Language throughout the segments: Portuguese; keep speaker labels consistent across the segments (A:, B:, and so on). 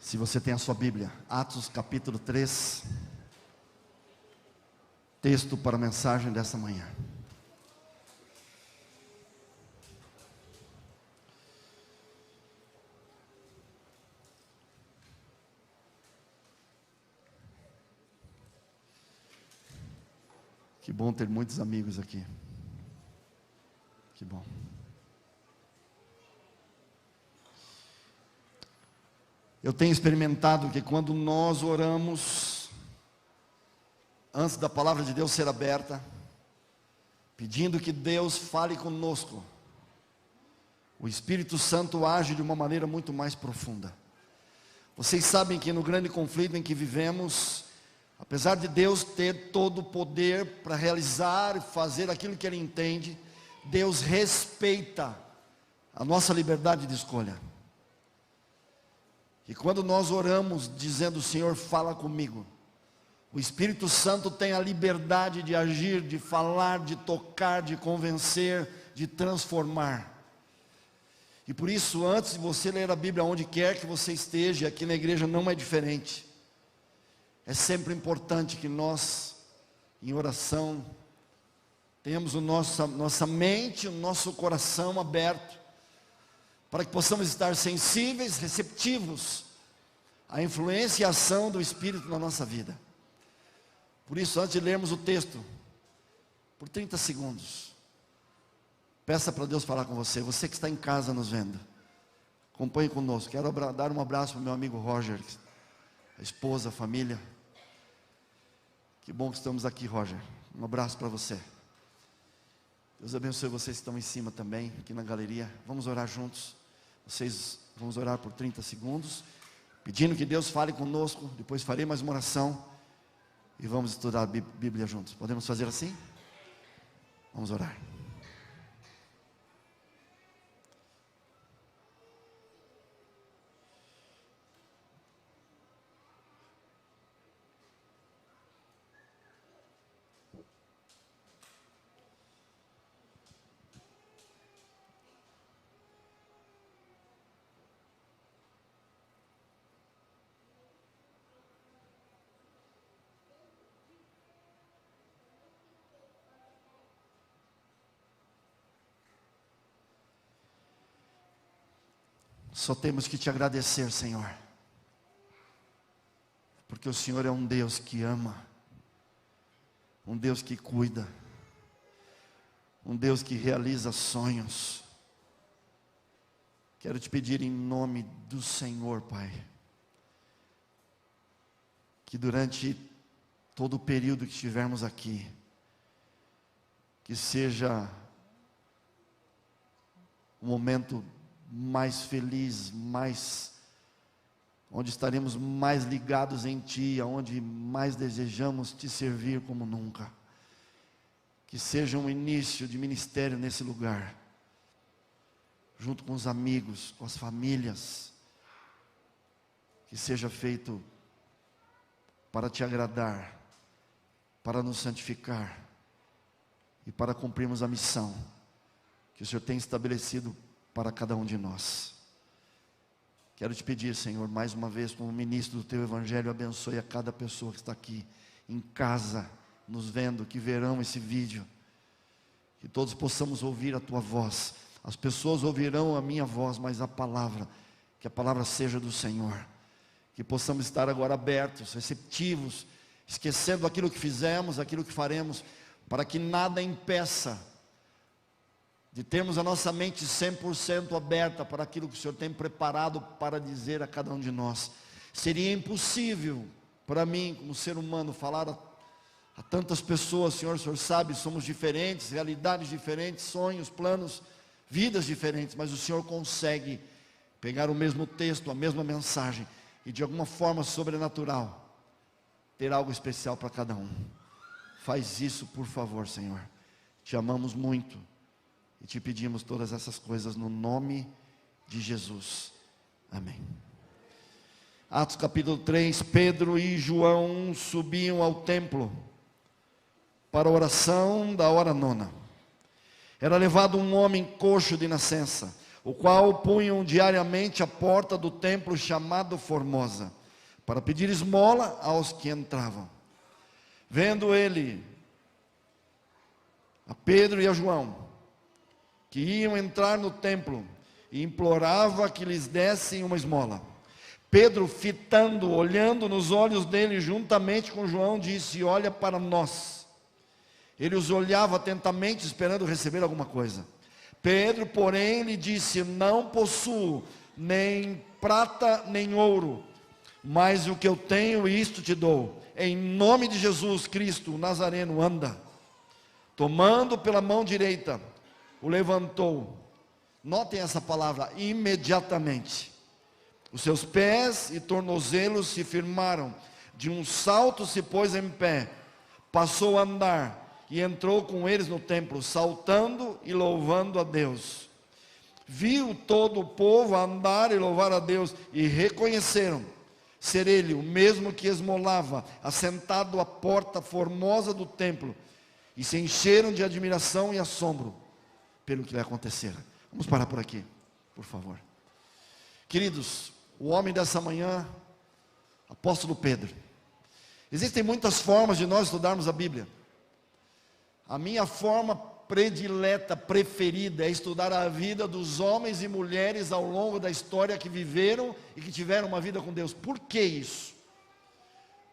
A: Se você tem a sua Bíblia, Atos capítulo 3, texto para a mensagem dessa manhã. Que bom ter muitos amigos aqui. Que bom. Eu tenho experimentado que quando nós oramos, antes da palavra de Deus ser aberta, pedindo que Deus fale conosco, o Espírito Santo age de uma maneira muito mais profunda. Vocês sabem que no grande conflito em que vivemos, apesar de Deus ter todo o poder para realizar e fazer aquilo que Ele entende, Deus respeita a nossa liberdade de escolha. E quando nós oramos dizendo: Senhor, fala comigo, o Espírito Santo tem a liberdade de agir, de falar, de tocar, de convencer, de transformar. E por isso, antes de você ler a Bíblia onde quer que você esteja, aqui na igreja não é diferente. É sempre importante que nós, em oração, tenhamos nossa mente, o nosso coração aberto, para que possamos estar sensíveis, receptivos à influência e à ação do Espírito na nossa vida. Por isso, antes de lermos o texto, por 30 segundos, peça para Deus falar com você. Você que está em casa nos vendo, acompanhe conosco. Quero dar um abraço para o meu amigo Roger, a esposa, a família. Que bom que estamos aqui, Roger. Um abraço para você. Deus abençoe vocês que estão em cima também, aqui na galeria. Vamos orar juntos. Vamos orar por 30 segundos, pedindo que Deus fale conosco. Depois farei mais uma oração e vamos estudar a Bíblia juntos. Podemos fazer assim? Vamos orar. Só temos que te agradecer, Senhor, porque o Senhor é um Deus que ama, um Deus que cuida, um Deus que realiza sonhos. Quero te pedir em nome do Senhor, Pai, que durante todo o período que estivermos aqui, que seja um momento mais feliz, onde estaremos mais ligados em Ti, onde mais desejamos Te servir como nunca. Que seja um início de ministério nesse lugar, junto com os amigos, com as famílias, que seja feito para Te agradar, para nos santificar e para cumprirmos a missão que o Senhor tem estabelecido para cada um de nós. Quero te pedir, Senhor, mais uma vez, como ministro do Teu Evangelho, abençoe a cada pessoa que está aqui, em casa, nos vendo, que verão esse vídeo, que todos possamos ouvir a Tua voz. As pessoas ouvirão a minha voz, mas a palavra, que a palavra seja do Senhor, que possamos estar agora abertos, receptivos, esquecendo aquilo que fizemos, aquilo que faremos, para que nada impeça de termos a nossa mente 100% aberta para aquilo que o Senhor tem preparado para dizer a cada um de nós. Seria impossível para mim, como ser humano, falar a tantas pessoas. Senhor, o Senhor sabe, somos diferentes, realidades diferentes, sonhos, planos, vidas diferentes, mas o Senhor consegue pegar o mesmo texto, a mesma mensagem, e de alguma forma sobrenatural, ter algo especial para cada um. Faz isso, por favor, Senhor. Te amamos muito e te pedimos todas essas coisas no nome de Jesus. Amém. Atos capítulo 3, Pedro e João subiam ao templo para a oração da hora nona. Era levado um homem coxo de nascença, o qual punham diariamente à porta do templo chamado Formosa, para pedir esmola aos que entravam. Vendo ele a Pedro e a João, que iam entrar no templo, e implorava que lhes dessem uma esmola. Pedro, fitando, olhando nos olhos dele, juntamente com João, disse: olha para nós. Ele os olhava atentamente, esperando receber alguma coisa. Pedro, porém, lhe disse: não possuo nem prata nem ouro, mas o que eu tenho, isto te dou. Em nome de Jesus Cristo, o Nazareno, anda. Tomando pela mão direita, o levantou. Notem essa palavra: imediatamente. Os seus pés e tornozelos se firmaram. De um salto se pôs em pé. Passou a andar e entrou com eles no templo, saltando e louvando a Deus. Viu todo o povo andar e louvar a Deus, e reconheceram ser ele o mesmo que esmolava, assentado à porta formosa do templo, e se encheram de admiração e assombro pelo que lhe acontecera. Vamos parar por aqui, por favor. Queridos, o homem dessa manhã, apóstolo Pedro. Existem muitas formas de nós estudarmos a Bíblia. A minha forma predileta, preferida, é estudar a vida dos homens e mulheres ao longo da história que viveram e que tiveram uma vida com Deus. Por que isso?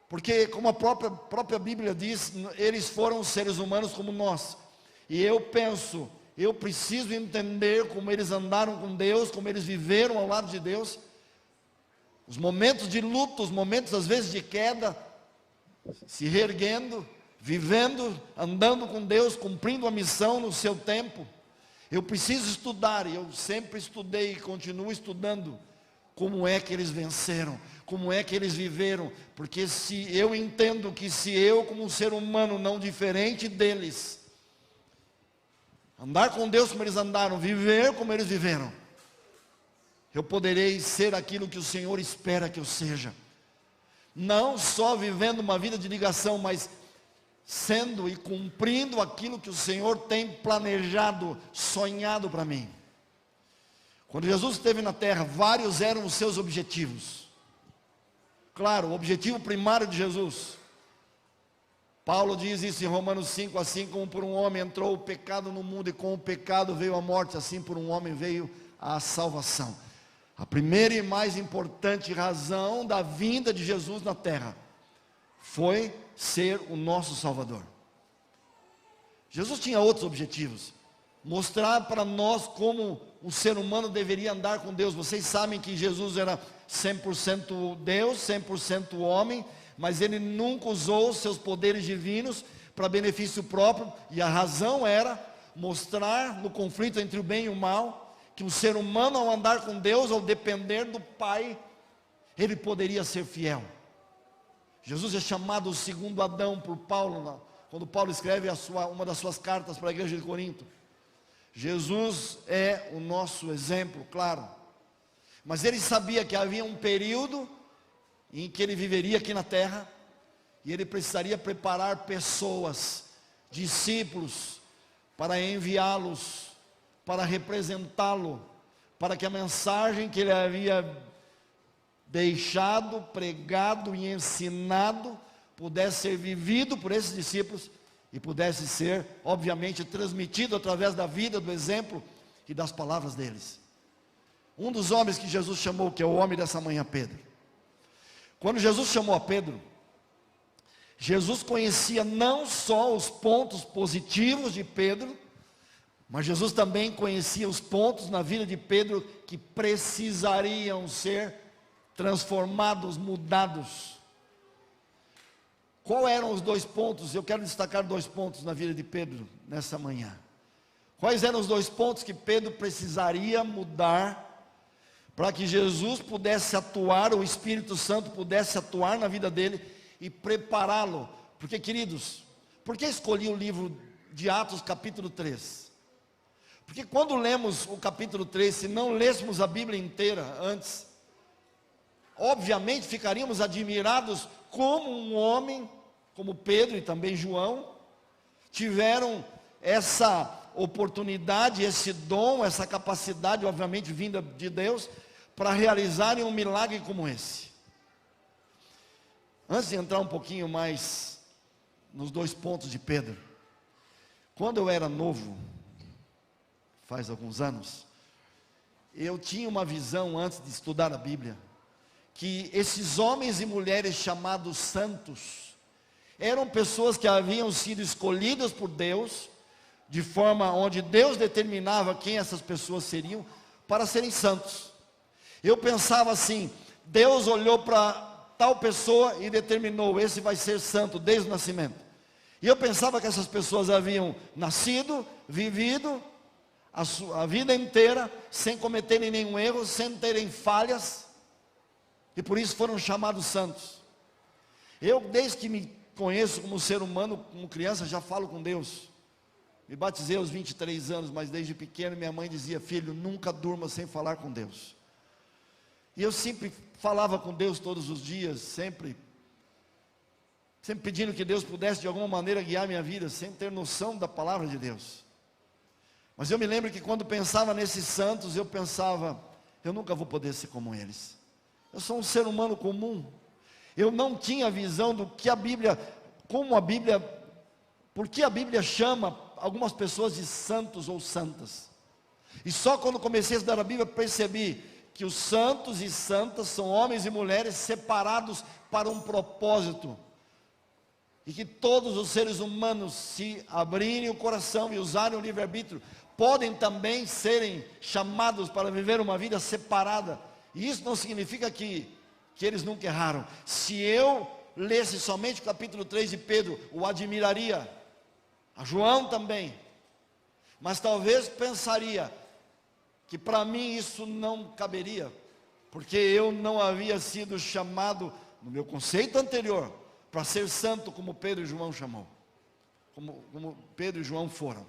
A: Porque, como a própria Bíblia diz, eles foram seres humanos como nós. E eu penso, eu preciso entender como eles andaram com Deus, como eles viveram ao lado de Deus. Os momentos de luto, os momentos às vezes de queda, se reerguendo, vivendo, andando com Deus, cumprindo a missão no seu tempo. Eu preciso estudar, e eu sempre estudei e continuo estudando como é que eles venceram, como é que eles viveram, porque se eu entendo que se eu, como um ser humano não diferente deles, andar com Deus como eles andaram, viver como eles viveram, eu poderei ser aquilo que o Senhor espera que eu seja. Não só vivendo uma vida de ligação, mas sendo e cumprindo aquilo que o Senhor tem planejado, sonhado para mim. Quando Jesus esteve na terra, vários eram os seus objetivos. Claro, o objetivo primário de Jesus. Paulo diz isso em Romanos 5, assim como por um homem entrou o pecado no mundo, e com o pecado veio a morte, assim por um homem veio a salvação. A primeira e mais importante razão da vinda de Jesus na terra foi ser o nosso Salvador. Jesus tinha outros objetivos. Mostrar para nós como o ser humano deveria andar com Deus. Vocês sabem que Jesus era 100% Deus, 100% homem, mas ele nunca usou seus poderes divinos para benefício próprio, e a razão era mostrar no conflito entre o bem e o mal, que o ser humano, ao andar com Deus, ao depender do Pai, ele poderia ser fiel. Jesus é chamado o segundo Adão por Paulo, quando Paulo escreve uma das suas cartas para a igreja de Corinto. Jesus é o nosso exemplo, claro, mas ele sabia que havia um período em que ele viveria aqui na terra, e ele precisaria preparar pessoas, discípulos, para enviá-los, para representá-lo, para que a mensagem que ele havia deixado, pregado e ensinado, pudesse ser vivido por esses discípulos, e pudesse ser, obviamente, transmitido através da vida, do exemplo e das palavras deles. Um dos homens que Jesus chamou, que é o homem dessa manhã, Pedro. Quando Jesus chamou a Pedro, Jesus conhecia não só os pontos positivos de Pedro, mas Jesus também conhecia os pontos na vida de Pedro que precisariam ser transformados, mudados. Quais eram os dois pontos? Eu quero destacar 2 pontos na vida de Pedro nessa manhã. Quais eram os 2 pontos que Pedro precisaria mudar para que Jesus pudesse atuar, o Espírito Santo pudesse atuar na vida dele e prepará-lo? Porque, queridos, por que escolhi o livro de Atos capítulo 3? Porque quando lemos o capítulo 3, se não lêssemos a Bíblia inteira antes, obviamente ficaríamos admirados como um homem, como Pedro e também João, tiveram essa oportunidade, esse dom, essa capacidade, obviamente vinda de Deus, para realizarem um milagre como esse. Antes de entrar um pouquinho mais nos 2 pontos de Pedro, quando eu era novo, faz alguns anos, eu tinha uma visão antes de estudar a Bíblia, que esses homens e mulheres chamados santos, eram pessoas que haviam sido escolhidas por Deus, de forma onde Deus determinava quem essas pessoas seriam, para serem santos. Eu pensava assim, Deus olhou para tal pessoa e determinou, esse vai ser santo desde o nascimento. E eu pensava que essas pessoas haviam nascido, vivido a vida inteira, sem cometerem nenhum erro, sem terem falhas, e por isso foram chamados santos. Eu, desde que me conheço como ser humano, como criança, já falo com Deus. Me batizei aos 23 anos, mas desde pequeno minha mãe dizia, filho, nunca durma sem falar com Deus. E eu sempre falava com Deus todos os dias, sempre pedindo que Deus pudesse de alguma maneira guiar minha vida, sem ter noção da palavra de Deus. Mas eu me lembro que quando pensava nesses santos, eu pensava, eu nunca vou poder ser como eles. Eu sou um ser humano comum. Eu não tinha visão do que a Bíblia, por que a Bíblia chama algumas pessoas de santos ou santas. E só quando comecei a estudar a Bíblia, percebi que os santos e santas são homens e mulheres separados para um propósito. E que todos os seres humanos, se abrirem o coração e usarem o livre-arbítrio, podem também serem chamados para viver uma vida separada. E isso não significa que eles nunca erraram. Se eu lesse somente o capítulo 3 de Pedro, o admiraria. A João também. Mas talvez pensaria que para mim isso não caberia, porque eu não havia sido chamado, no meu conceito anterior, para ser santo como Pedro e João chamou, como Pedro e João foram.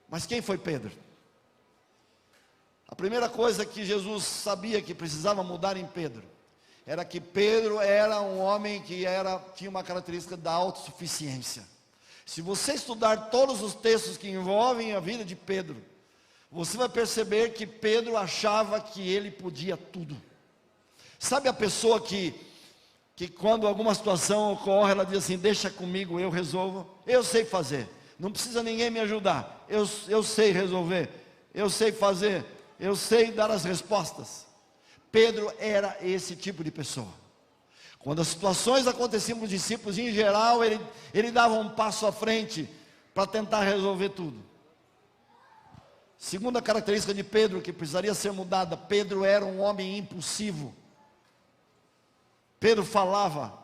A: Mas quem foi Pedro? A primeira coisa que Jesus sabia que precisava mudar em Pedro, era que Pedro era um homem que tinha uma característica da autossuficiência. Se você estudar todos os textos que envolvem a vida de Pedro, você vai perceber que Pedro achava que ele podia tudo. Sabe a pessoa que quando alguma situação ocorre, ela diz assim, deixa comigo, eu resolvo, eu sei fazer, não precisa ninguém me ajudar, eu sei resolver, eu sei fazer, eu sei dar as respostas. Pedro era esse tipo de pessoa. Quando as situações aconteciam com os discípulos, em geral, ele dava um passo à frente, para tentar resolver tudo. Segunda característica de Pedro, que precisaria ser mudada, Pedro era um homem impulsivo. Pedro falava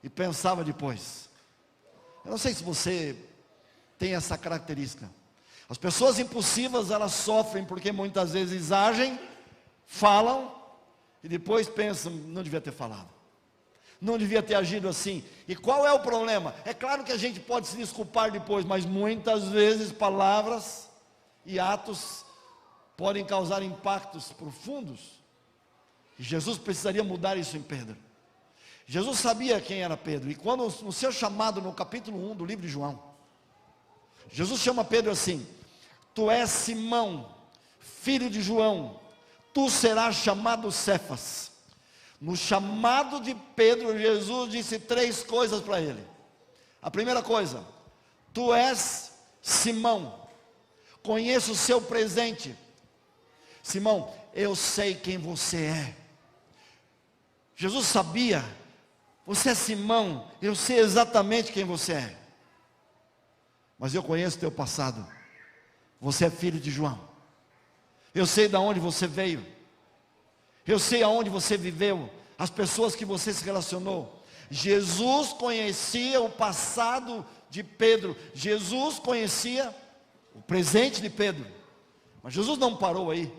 A: e pensava depois. Eu não sei se você tem essa característica. As pessoas impulsivas, elas sofrem porque muitas vezes agem, falam e depois pensam, não devia ter falado, não devia ter agido assim. E qual é o problema? É claro que a gente pode se desculpar depois, mas muitas vezes palavras e atos podem causar impactos profundos. E Jesus precisaria mudar isso em Pedro. Jesus sabia quem era Pedro. E quando no seu chamado, no capítulo 1 do livro de João, Jesus chama Pedro assim, tu és Simão, filho de João, tu serás chamado Cefas. No chamado de Pedro, Jesus disse 3 coisas para ele. A primeira coisa, tu és Simão, conheço o seu presente. Simão, eu sei quem você é. Jesus sabia, você é Simão, eu sei exatamente quem você é. Mas eu conheço o teu passado. Você é filho de João. Eu sei de onde você veio. Eu sei aonde você viveu, as pessoas que você se relacionou. Jesus conhecia o passado de Pedro. Jesus conhecia o presente de Pedro. Mas Jesus não parou aí.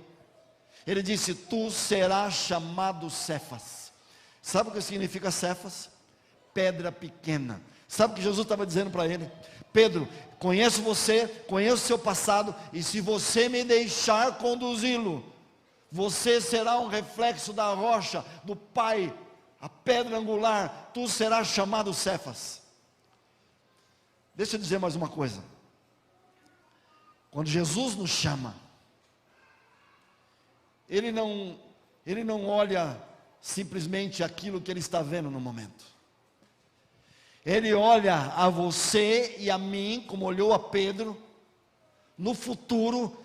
A: Ele disse, tu serás chamado Cefas. Sabe o que significa Cefas? Pedra pequena. Sabe o que Jesus estava dizendo para ele? Pedro, conheço você, conheço o seu passado, e se você me deixar conduzi-lo, você será um reflexo da rocha, do Pai, a pedra angular, tu serás chamado Cefas. Deixa eu dizer mais uma coisa. Quando Jesus nos chama, Ele não olha simplesmente aquilo que Ele está vendo no momento. Ele olha a você e a mim, como olhou a Pedro, no futuro,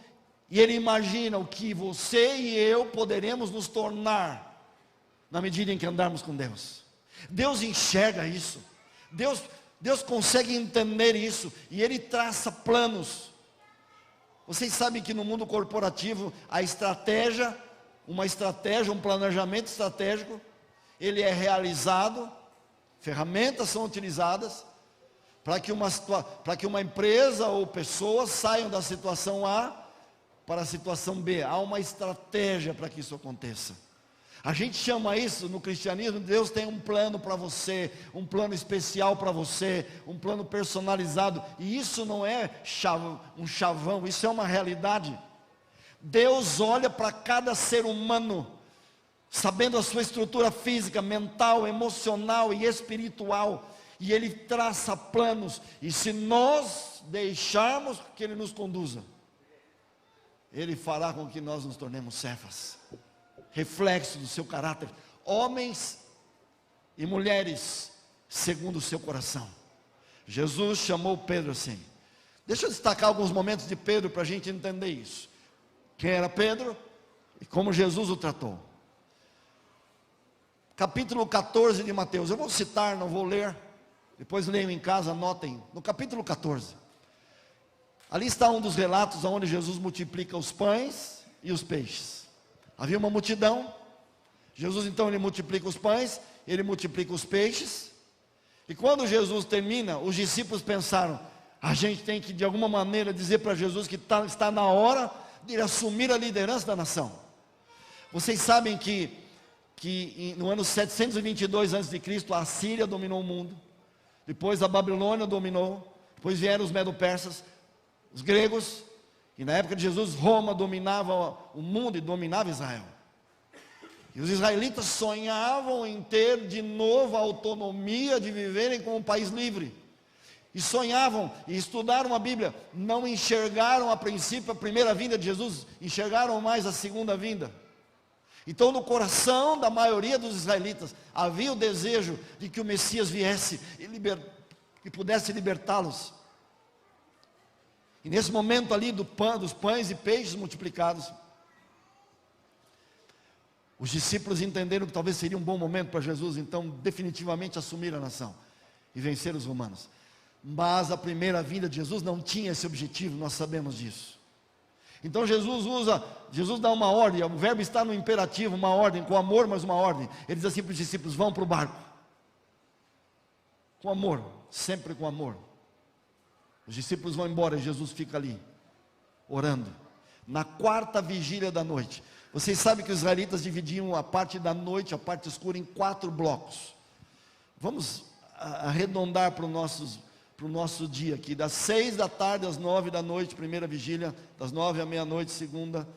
A: e Ele imagina o que você e eu poderemos nos tornar, na medida em que andarmos com Deus. Deus enxerga isso, Deus consegue entender isso, e Ele traça planos. Vocês sabem que no mundo corporativo, a estratégia, um planejamento estratégico, ele é realizado, ferramentas são utilizadas, para que uma empresa ou pessoas saiam da situação A para a situação B. Há uma estratégia para que isso aconteça. A gente chama isso no cristianismo, Deus tem um plano para você, um plano especial para você, um plano personalizado, e isso não é um chavão, isso é uma realidade. Deus olha para cada ser humano, sabendo a sua estrutura física, mental, emocional e espiritual, e Ele traça planos, e se nós deixarmos que Ele nos conduza, Ele fará com que nós nos tornemos Cefas, reflexo do seu caráter, homens e mulheres segundo o seu coração. Jesus chamou Pedro assim. Deixa eu destacar alguns momentos de Pedro para a gente entender isso. Quem era Pedro e como Jesus o tratou. Capítulo 14 de Mateus, eu vou citar, não vou ler, depois leiam em casa, anotem, no capítulo 14, ali está um dos relatos onde Jesus multiplica os pães e os peixes. Havia uma multidão, Jesus então ele multiplica os pães, ele multiplica os peixes, e quando Jesus termina, os discípulos pensaram, a gente tem que de alguma maneira dizer para Jesus que está na hora de ele assumir a liderança da nação. Vocês sabem que no ano 722 a.C., a Síria dominou o mundo, depois a Babilônia dominou, depois vieram os medo-persas, os gregos, e na época de Jesus, Roma dominava o mundo e dominava Israel. E os israelitas sonhavam em ter de novo a autonomia de viverem como um país livre. E sonhavam, e estudaram a Bíblia, não enxergaram a princípio a primeira vinda de Jesus, enxergaram mais a segunda vinda. Então no coração da maioria dos israelitas, havia o desejo de que o Messias viesse e pudesse libertá-los. E nesse momento ali dos pães e peixes multiplicados, os discípulos entenderam que talvez seria um bom momento para Jesus, então definitivamente assumir a nação e vencer os romanos. Mas a primeira vinda de Jesus não tinha esse objetivo, nós sabemos disso. Então Jesus dá uma ordem, o verbo está no imperativo, uma ordem, com amor, mas uma ordem. Ele diz assim para os discípulos, vão para o barco. Com amor, sempre com amor. Os discípulos vão embora e Jesus fica ali, orando. Na quarta vigília da noite. Vocês sabem que os israelitas dividiam a parte da noite, a parte escura, em 4 blocos. Vamos arredondar para o nosso dia aqui. Das 6 da tarde às 9 da noite, primeira vigília. Das 9 à meia-noite, segunda.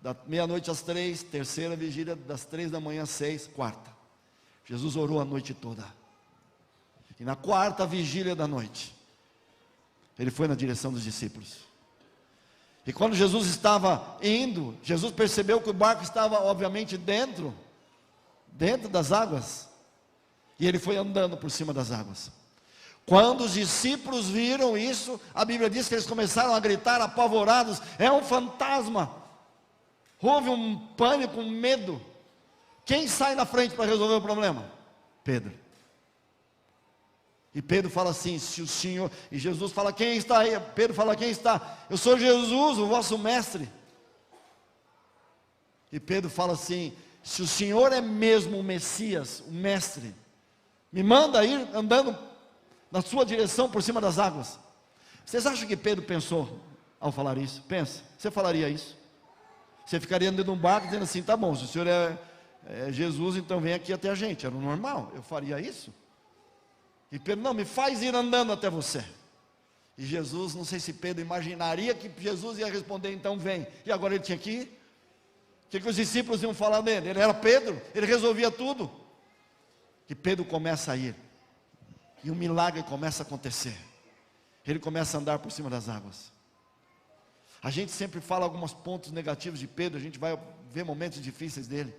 A: Da meia-noite às 3, terceira vigília. Das 3 da manhã às 6, quarta. Jesus orou a noite toda. E na quarta vigília da noite, Ele foi na direção dos discípulos. E quando Jesus estava indo, Jesus percebeu que o barco estava obviamente dentro das águas. E Ele foi andando por cima das águas. Quando os discípulos viram isso, a Bíblia diz que eles começaram a gritar apavorados, é um fantasma. Houve um pânico, um medo. Quem sai na frente para resolver o problema? Pedro. E Pedro fala assim, se o Senhor, e Jesus fala, quem está aí? Pedro fala, quem está? Eu sou Jesus, o vosso mestre. E Pedro fala assim, se o Senhor é mesmo o Messias, o mestre, me manda ir andando na sua direção por cima das águas. Vocês acham que Pedro pensou ao falar isso? Pensa, você falaria isso? Você ficaria dentro de um barco dizendo assim, tá bom, se o Senhor é Jesus, então vem aqui até a gente. Era o normal, eu faria isso? E Pedro, não, me faz ir andando até você. E Jesus, não sei se Pedro imaginaria que Jesus ia responder, então vem. E agora ele tinha que ir. O que os discípulos iam falar dele? Ele era Pedro, ele resolvia tudo. E Pedro começa a ir. E um milagre começa a acontecer. Ele começa a andar por cima das águas. A gente sempre fala alguns pontos negativos de Pedro, a gente vai ver momentos difíceis dele.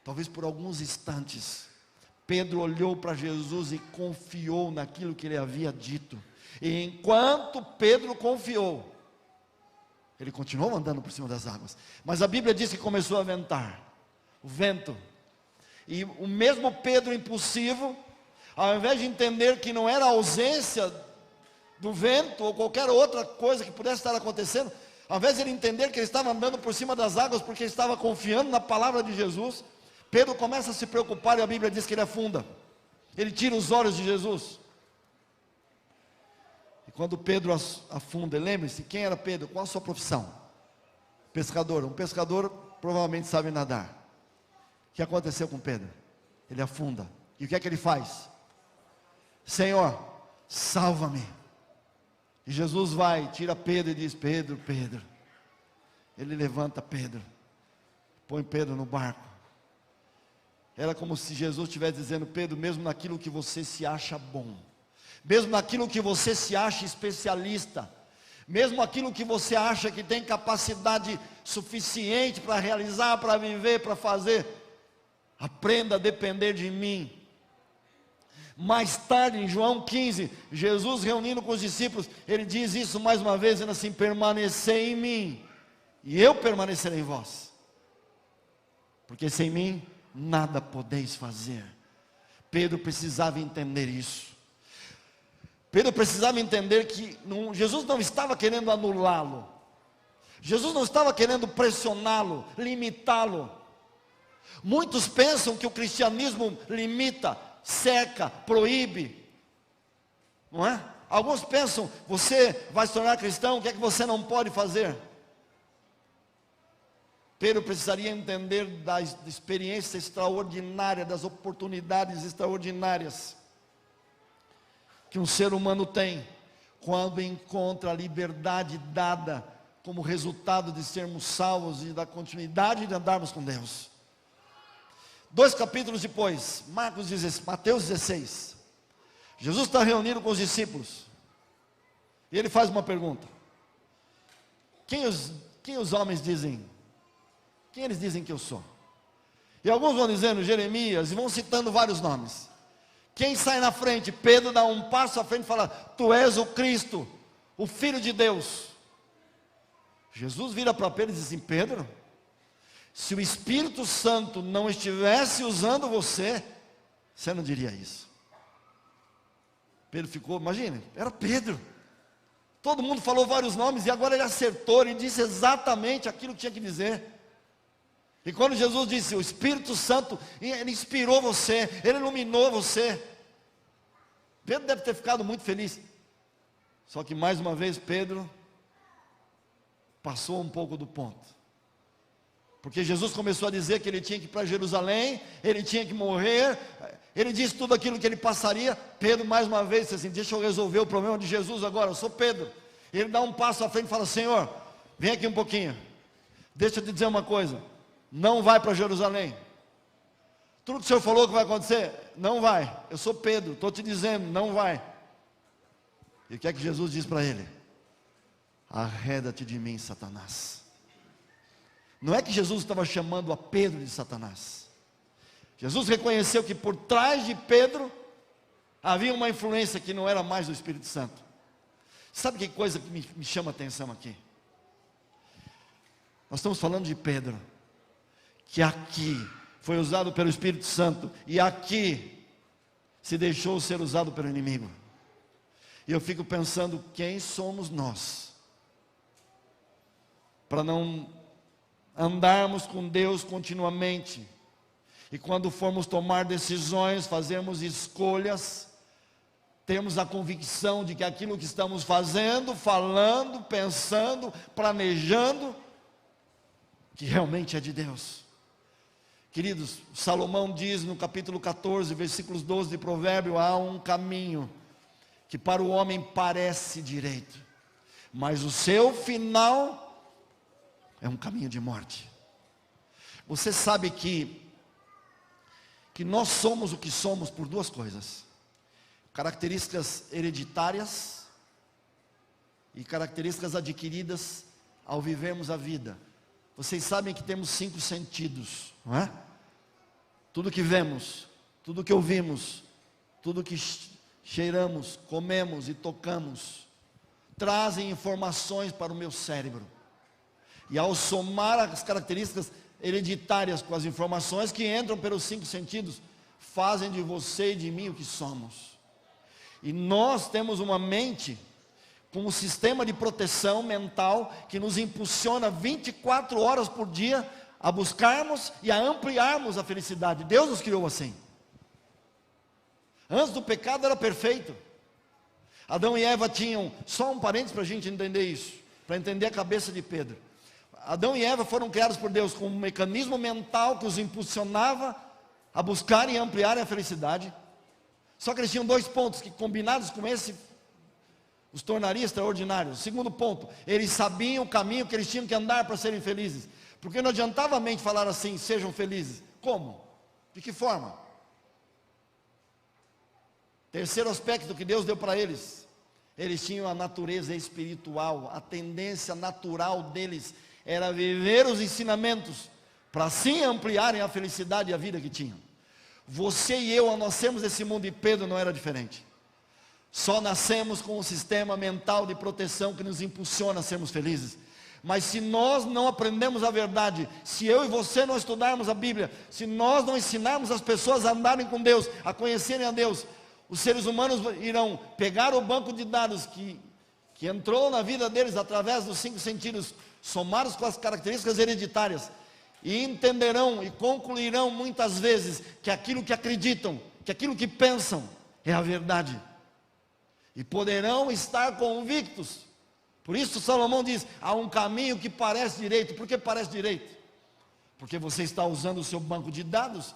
A: Talvez por alguns instantes, Pedro olhou para Jesus e confiou naquilo que ele havia dito. E enquanto Pedro confiou, ele continuou andando por cima das águas. Mas a Bíblia diz que começou a ventar, o vento. E o mesmo Pedro impulsivo, ao invés de entender que não era a ausência do vento ou qualquer outra coisa que pudesse estar acontecendo, ao invés de ele entender que ele estava andando por cima das águas porque ele estava confiando na palavra de Jesus, Pedro começa a se preocupar e a Bíblia diz que ele afunda. Ele tira os olhos de Jesus. E quando Pedro afunda, lembre-se, quem era Pedro? Qual a sua profissão? Pescador. Um pescador provavelmente sabe nadar. O que aconteceu com Pedro? Ele afunda. E o que é que ele faz? Senhor, salva-me. E Jesus vai, tira Pedro e diz: Pedro, Pedro. Ele levanta Pedro, põe Pedro no barco. Era como se Jesus estivesse dizendo: Pedro, mesmo naquilo que você se acha bom, mesmo naquilo que você se acha especialista, mesmo aquilo que você acha que tem capacidade suficiente para realizar, para viver, para fazer, aprenda a depender de mim. Mais tarde, em João 15, Jesus reunindo com os discípulos, ele diz isso mais uma vez, dizendo assim: permanecei em mim, e eu permanecerei em vós, porque sem mim nada podeis fazer. Pedro precisava entender isso. Pedro precisava entender que Jesus não estava querendo anulá-lo, Jesus não estava querendo pressioná-lo, limitá-lo. Muitos pensam que o cristianismo limita, cerca, proíbe, não é? Alguns pensam: você vai se tornar cristão, o que é que você não pode fazer? Pedro precisaria entender da experiência extraordinária, das oportunidades extraordinárias que um ser humano tem quando encontra a liberdade dada como resultado de sermos salvos e da continuidade de andarmos com Deus. 2 capítulos depois, Mateus 16, Jesus está reunido com os discípulos, e ele faz uma pergunta: quem os homens dizem? Quem eles dizem que eu sou? E alguns vão dizendo Jeremias, e vão citando vários nomes. Quem sai na frente? Pedro dá um passo à frente e fala: tu és o Cristo, o Filho de Deus. Jesus vira para Pedro e diz assim: Pedro, se o Espírito Santo não estivesse usando você, você não diria isso. Pedro ficou, imagine, era Pedro. Todo mundo falou vários nomes e agora ele acertou, ele disse exatamente aquilo que tinha que dizer. E quando Jesus disse: o Espírito Santo, ele inspirou você, ele iluminou você, Pedro deve ter ficado muito feliz. Só que mais uma vez Pedro passou um pouco do ponto. Porque Jesus começou a dizer que ele tinha que ir para Jerusalém, ele tinha que morrer, ele disse tudo aquilo que ele passaria. Pedro mais uma vez disse assim: deixa eu resolver o problema de Jesus agora, eu sou Pedro. Ele dá um passo à frente e fala: Senhor, vem aqui um pouquinho, deixa eu te dizer uma coisa, não vai para Jerusalém. Tudo que o Senhor falou que vai acontecer, não vai. Eu sou Pedro, estou te dizendo, não vai. E o que é que Jesus diz para ele? Arreda-te de mim, Satanás. Não é que Jesus estava chamando a Pedro de Satanás. Jesus reconheceu que por trás de Pedro havia uma influência que não era mais do Espírito Santo. Sabe que coisa que me chama a atenção aqui? Nós estamos falando de Pedro, que aqui foi usado pelo Espírito Santo, e aqui se deixou ser usado pelo inimigo. E eu fico pensando: quem somos nós para não andarmos com Deus continuamente, e quando formos tomar decisões, fazermos escolhas, temos a convicção de que aquilo que estamos fazendo, falando, pensando, planejando, que realmente é de Deus. Queridos, Salomão diz no capítulo 14, versículos 12 de Provérbio: há um caminho que para o homem parece direito, mas o seu final é um caminho de morte. Você sabe que nós somos o que somos por duas coisas: características hereditárias e características adquiridas ao vivermos a vida. Vocês sabem que temos 5 sentidos, não é? Tudo que vemos, tudo que ouvimos, tudo que cheiramos, comemos e tocamos, trazem informações para o meu cérebro. E ao somar as características hereditárias com as informações que entram pelos 5 sentidos, fazem de você e de mim o que somos. E nós temos uma mente com um sistema de proteção mental que nos impulsiona 24 horas por dia a buscarmos e a ampliarmos a felicidade. Deus nos criou assim. Antes do pecado era perfeito. Adão e Eva tinham, só um parênteses para a gente entender isso, para entender a cabeça de Pedro. Adão e Eva foram criados por Deus com um mecanismo mental que os impulsionava a buscarem e ampliarem a felicidade. Só que eles tinham 2 pontos que, combinados com esse, os tornaria extraordinários. O segundo ponto, eles sabiam o caminho que eles tinham que andar para serem felizes. Porque não adiantava a mente falar assim, sejam felizes. Como? De que forma? Terceiro aspecto que Deus deu para eles. Eles tinham a natureza espiritual, a tendência natural deles era viver os ensinamentos, para assim ampliarem a felicidade e a vida que tinham. Você e eu, ao nascermos desse mundo, e Pedro não era diferente. Só nascemos com um sistema mental de proteção que nos impulsiona a sermos felizes. Mas se nós não aprendemos a verdade, se eu e você não estudarmos a Bíblia, se nós não ensinarmos as pessoas a andarem com Deus, a conhecerem a Deus, os seres humanos irão pegar o banco de dados que entrou na vida deles através dos 5 sentidos, somados com as características hereditárias, e entenderão e concluirão muitas vezes que aquilo que acreditam, que aquilo que pensam é a verdade. E poderão estar convictos. Por isso Salomão diz, há um caminho que parece direito. Por que parece direito? Porque você está usando o seu banco de dados,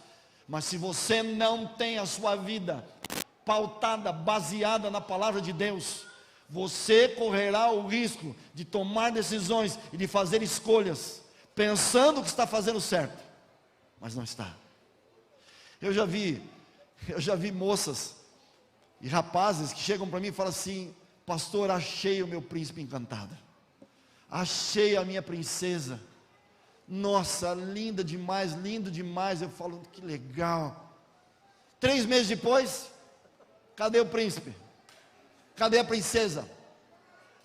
A: mas se você não tem a sua vida pautada, baseada na palavra de Deus, você correrá o risco de tomar decisões e de fazer escolhas, pensando que está fazendo certo, mas não está. Eu já vi moças e rapazes que chegam para mim e falam assim, pastor, achei o meu príncipe encantado, achei a minha princesa, nossa, linda demais, lindo demais. Eu falo, que legal. 3 meses depois, cadê o príncipe? Cadê a princesa?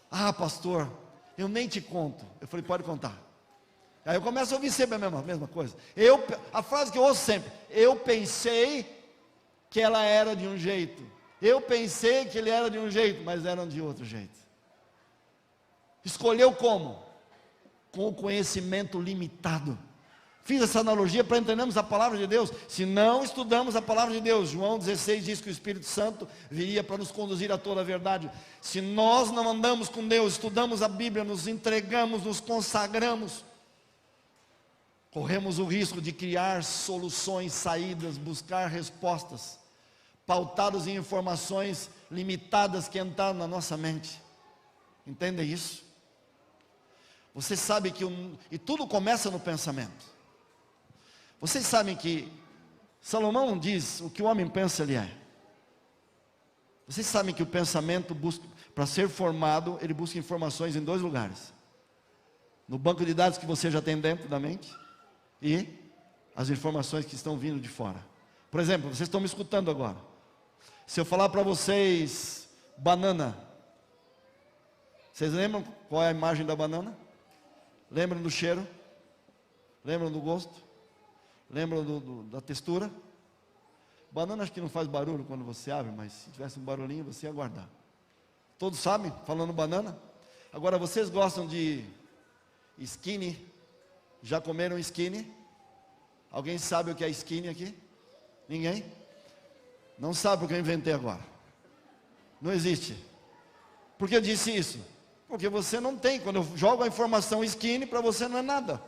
A: Ah, pastor, eu nem te conto. Eu falei, pode contar. Aí eu começo a ouvir sempre a mesma coisa. A frase que eu ouço sempre, eu pensei que ela era de um jeito, eu pensei que ele era de um jeito, mas eram de outro jeito. Escolheu como? Com o conhecimento limitado. Fiz essa analogia para entendermos a palavra de Deus. Se não estudamos a palavra de Deus, João 16 diz que o Espírito Santo viria para nos conduzir a toda a verdade. Se nós não andamos com Deus, estudamos a Bíblia, nos entregamos, nos consagramos, corremos o risco de criar soluções, saídas, buscar respostas, pautados em informações limitadas que entraram na nossa mente. Entendem isso? Você sabe que e tudo começa no pensamento. Vocês sabem que Salomão diz, o que o homem pensa, ele é. Vocês sabem que o pensamento busca, para ser formado, ele busca informações em 2 lugares. No banco de dados que você já tem dentro da mente, e as informações que estão vindo de fora. Por exemplo, vocês estão me escutando agora. Se eu falar para vocês, banana, vocês lembram qual é a imagem da banana? Lembram do cheiro? Lembram do gosto? Lembram da textura? Banana acho que não faz barulho quando você abre, mas se tivesse um barulhinho você ia guardar. Todos sabem, falando banana? Agora vocês gostam de skinny? Já comeram skinny? Alguém sabe o que é skinny aqui? Ninguém? Não sabe o que eu inventei agora. Não existe. Por que eu disse isso? Porque você não tem. Quando eu jogo a informação skinny, para você não é nada.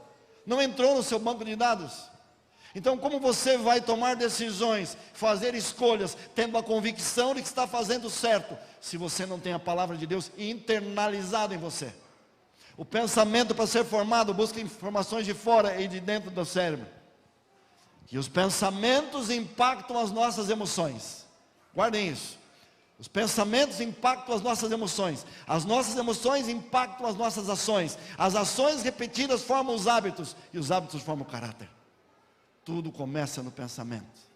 A: Não entrou no seu banco de dados. Então, como você vai tomar decisões, fazer escolhas, tendo a convicção de que está fazendo certo, se você não tem a palavra de Deus internalizada em você? O pensamento, para ser formado, busca informações de fora e de dentro do cérebro. E os pensamentos impactam as nossas emoções. Guardem isso. Os pensamentos impactam as nossas emoções impactam as nossas ações, as ações repetidas formam os hábitos, e os hábitos formam o caráter. Tudo começa no pensamento.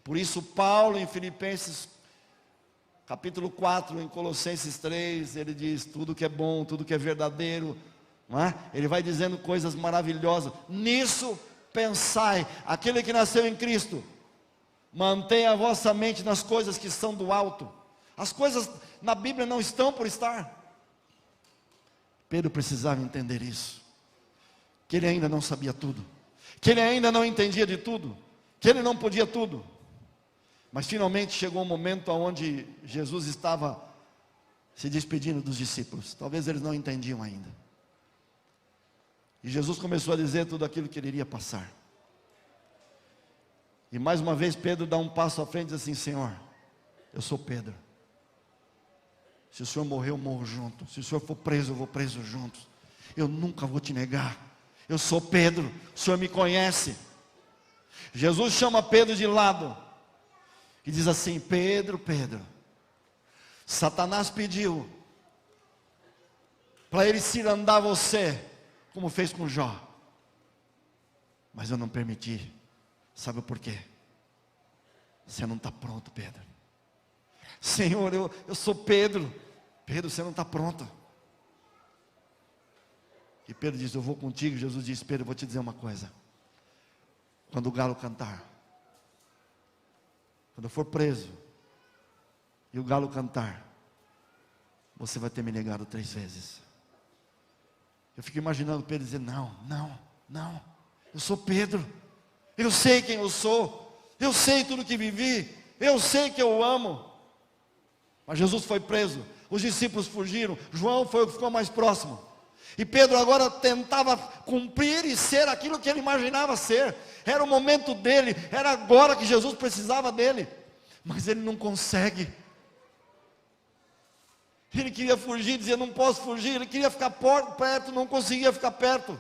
A: Por isso Paulo em Filipenses capítulo 4, em Colossenses 3, ele diz, tudo que é bom, tudo que é verdadeiro, não é? Ele vai dizendo coisas maravilhosas, nisso pensai, aquele que nasceu em Cristo, mantenha a vossa mente nas coisas que são do alto. As coisas na Bíblia não estão por estar. Pedro precisava entender isso, que ele ainda não sabia tudo, que ele ainda não entendia de tudo, que ele não podia tudo. Mas finalmente chegou um momento onde Jesus estava se despedindo dos discípulos. Talvez eles não entendiam ainda. E Jesus começou a dizer tudo aquilo que ele iria passar. E mais uma vez Pedro dá um passo à frente e diz assim, Senhor, eu sou Pedro. Se o Senhor morrer, eu morro junto. Se o Senhor for preso, eu vou preso junto. Eu nunca vou te negar. Eu sou Pedro, o Senhor me conhece. Jesus chama Pedro de lado e diz assim, Pedro, Pedro, Satanás pediu para ele cirandar você, como fez com Jó, mas eu não permiti. Sabe por quê? Você não está pronto, Pedro. Senhor, eu sou Pedro. Pedro, você não está pronto. E Pedro diz, eu vou contigo. Jesus disse, Pedro, eu vou te dizer uma coisa. Quando o galo cantar, quando eu for preso, e o galo cantar, você vai ter me negado 3 vezes. Eu fico imaginando Pedro dizer, não, eu sou Pedro, eu sei quem eu sou, eu sei tudo que vivi, eu sei que eu amo. Mas Jesus foi preso, os discípulos fugiram, João foi o que ficou mais próximo. E Pedro agora tentava cumprir e ser aquilo que ele imaginava ser. Era o momento dele, era agora que Jesus precisava dele. Mas ele não consegue. Ele queria fugir, dizia, não posso fugir. Ele queria ficar perto, não conseguia ficar perto.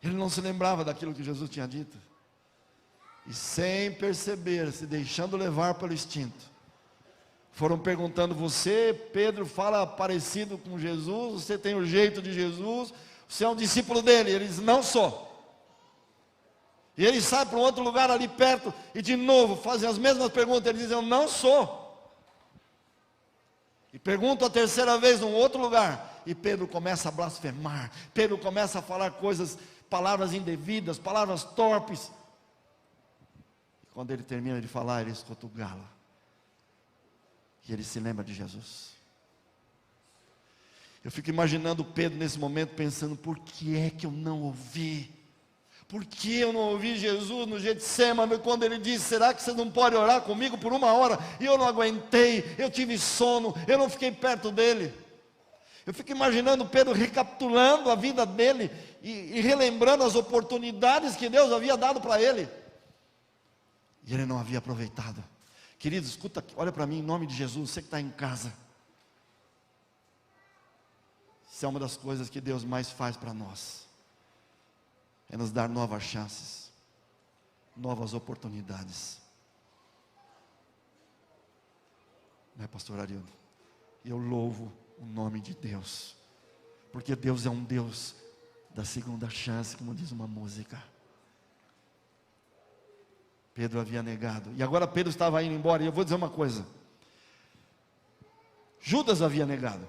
A: Ele não se lembrava daquilo que Jesus tinha dito. E sem perceber, se deixando levar pelo instinto, foram perguntando, você, Pedro, fala parecido com Jesus, você tem o jeito de Jesus, você é um discípulo dele. Ele diz, não sou. E ele sai para um outro lugar ali perto, e de novo fazem as mesmas perguntas. Ele diz, eu não sou. E pergunta a terceira vez num outro lugar, e Pedro começa a blasfemar, Pedro começa a falar palavras indevidas, palavras torpes. E quando ele termina de falar, ele escuta o galo. E ele se lembra de Jesus. Eu fico imaginando Pedro nesse momento pensando, por que é que eu não ouvi? Por que eu não ouvi Jesus no Getsêmani, quando ele disse, será que você não pode orar comigo por 1 hora? E eu não aguentei, eu tive sono, eu não fiquei perto dele. Eu fico imaginando Pedro recapitulando a vida dele, e relembrando as oportunidades que Deus havia dado para ele. E ele não havia aproveitado. Queridos, escuta, olha para mim em nome de Jesus, você que está em casa. Isso é uma das coisas que Deus mais faz para nós. É nos dar novas chances, novas oportunidades. Não é, pastor Arildo? Eu louvo o nome de Deus, porque Deus é um Deus da segunda chance, como diz uma música. Pedro havia negado, e agora Pedro estava indo embora, e eu vou dizer uma coisa, Judas havia negado,